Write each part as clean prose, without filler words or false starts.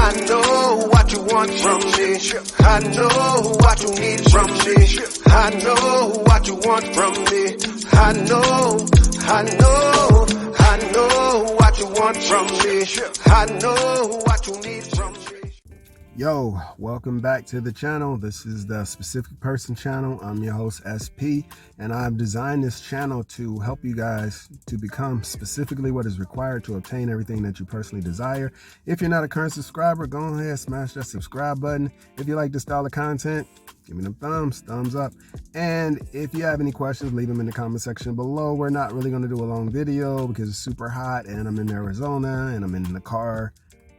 I know what you want from me. I know what you need from me. I know what you want from me. I know what you want from me. I know what you need from me. Yo, welcome back to the channel. This is the Specific Person channel. I'm your host, SP, and I've designed this channel to help you guys to become specifically what is required to obtain everything that you personally desire. If you're not a current subscriber, go ahead, smash that subscribe button. If you like this style of content, give me them thumbs up. And if you have any questions, leave them in the comment section below. We're not really going to do a long video because it's super hot and I'm in Arizona and I'm in the car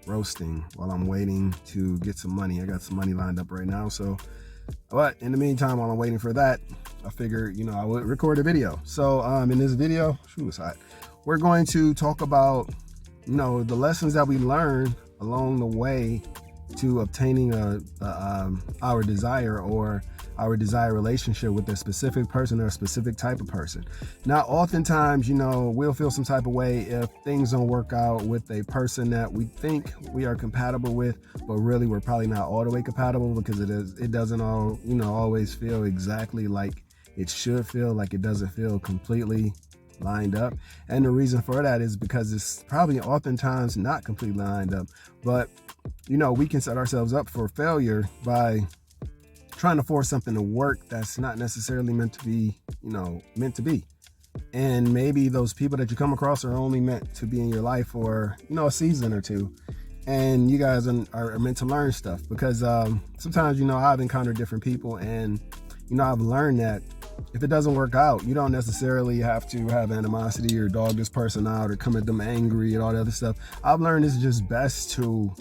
roasting while I'm waiting to get some money. I got some money lined up right now. So, but in the meantime, while I'm waiting for that, I figured, I would record a video. So in this video, it's hot. We're going to talk about, the lessons that we learn along the way to obtaining our desire or our desired relationship with a specific person or a specific type of person. Now, oftentimes, we'll feel some type of way if things don't work out with a person that we think we are compatible with, but really we're probably not all the way compatible because it doesn't always feel exactly like it should feel, like it doesn't feel completely lined up. And the reason for that is because it's probably oftentimes not completely lined up, but we can set ourselves up for failure by trying to force something to work that's not necessarily meant to be, And maybe those people that you come across are only meant to be in your life for, a season or two. And you guys are meant to learn stuff because sometimes, I've encountered different people and, I've learned that if it doesn't work out, you don't necessarily have to have animosity or dog this person out or come at them angry and all the other stuff. I've learned it's just best to,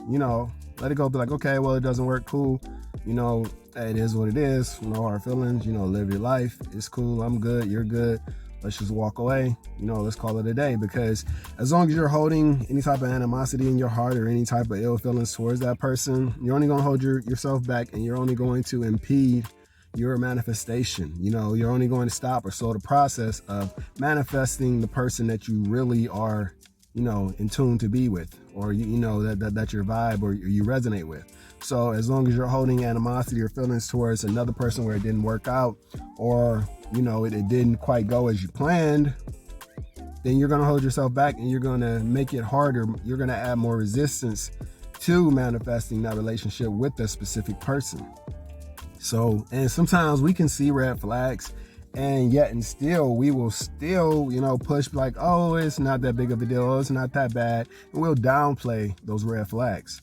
let it go. Be like, okay, well, it doesn't work. Cool. It is what it is. No hard feelings. Live your life. It's cool. I'm good. You're good. Let's just walk away. Let's call it a day. Because as long as you're holding any type of animosity in your heart or any type of ill feelings towards that person, you're only going to hold yourself back and you're only going to impede your manifestation. You're only going to stop or slow the process of manifesting the person that you really are, in tune to be with, or that's your vibe or you resonate with. So as long as you're holding animosity or feelings towards another person where it didn't work out, or it didn't quite go as you planned, then you're going to hold yourself back and you're going to make it harder. You're going to add more resistance to manifesting that relationship with a specific person. So, and sometimes we can see red flags and we will still, push like, oh, it's not that big of a deal. Oh, it's not that bad. And we'll downplay those red flags.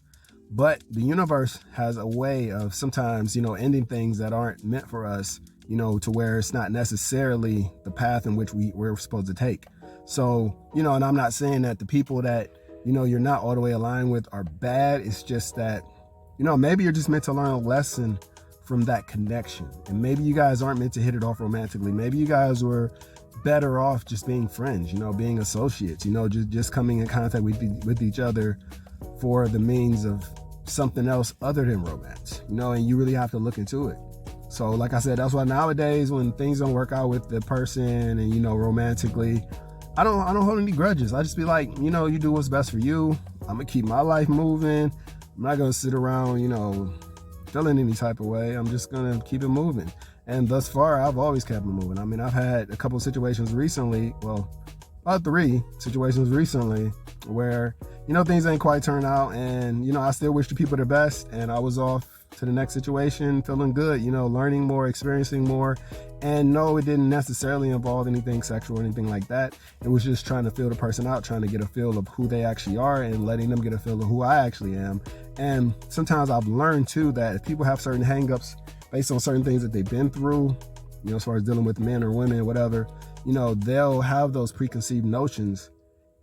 But the universe has a way of sometimes, ending things that aren't meant for us, to where it's not necessarily the path in which we're supposed to take. So, and I'm not saying that the people that, you're not all the way aligned with are bad. It's just that, maybe you're just meant to learn a lesson from that connection. And maybe you guys aren't meant to hit it off romantically. Maybe you guys were better off just being friends, being associates, just coming in contact with each other for the means of something else other than romance, and you really have to look into it. So like I said, that's why nowadays when things don't work out with the person and, romantically, I don't hold any grudges. I just be like, you do what's best for you. I'm gonna keep my life moving. I'm not gonna sit around, feeling any type of way. I'm just gonna keep it moving. And thus far, I've always kept it moving. I mean, I've had a couple of situations recently, about 3 situations recently where, things ain't quite turned out and, I still wish the people the best and I was off to the next situation feeling good, learning more, experiencing more. And no, it didn't necessarily involve anything sexual or anything like that. It was just trying to feel the person out, trying to get a feel of who they actually are and letting them get a feel of who I actually am. And sometimes I've learned too that if people have certain hangups based on certain things that they've been through, as far as dealing with men or women, whatever, they'll have those preconceived notions,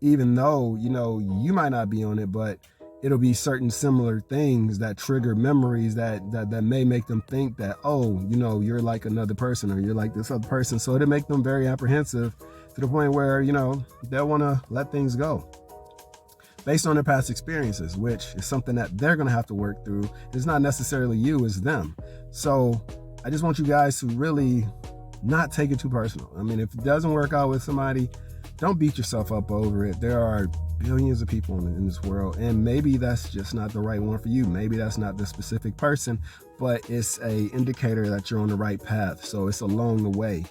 even though, you might not be on it, but it'll be certain similar things that trigger memories that may make them think that, oh, you're like another person or you're like this other person. So it'll make them very apprehensive to the point where, they'll want to let things go based on their past experiences, which is something that they're going to have to work through. It's not necessarily you, it's them. So I just want you guys to really not take it too personal. I mean, if it doesn't work out with somebody, don't beat yourself up over it. There are billions of people in this world, and maybe that's just not the right one for you. Maybe that's not the specific person, but it's a indicator that you're on the right path. So it's along the way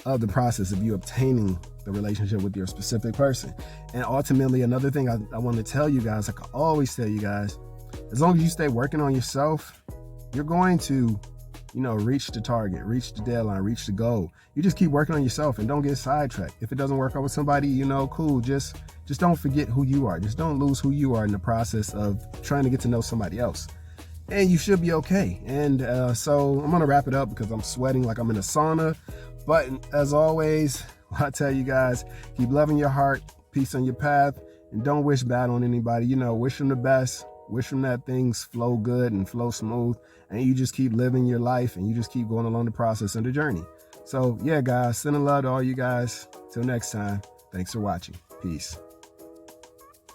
of the process of you obtaining the relationship with your specific person. And ultimately, another thing I want to tell you guys, I can always tell you guys, as long as you stay working on yourself, you're going to, reach the target, reach the deadline, reach the goal. You just keep working on yourself and don't get sidetracked. If it doesn't work out with somebody, cool. Just don't forget who you are. Just don't lose who you are in the process of trying to get to know somebody else. And you should be okay. And so I'm going to wrap it up because I'm sweating like I'm in a sauna. But as always, I tell you guys, keep loving your heart, peace on your path, and don't wish bad on anybody. Wish them the best. Wish them that things flow good and flow smooth, and you just keep living your life and you just keep going along the process and the journey. So yeah, guys, sending love to all you guys. Till next time, thanks for watching. Peace.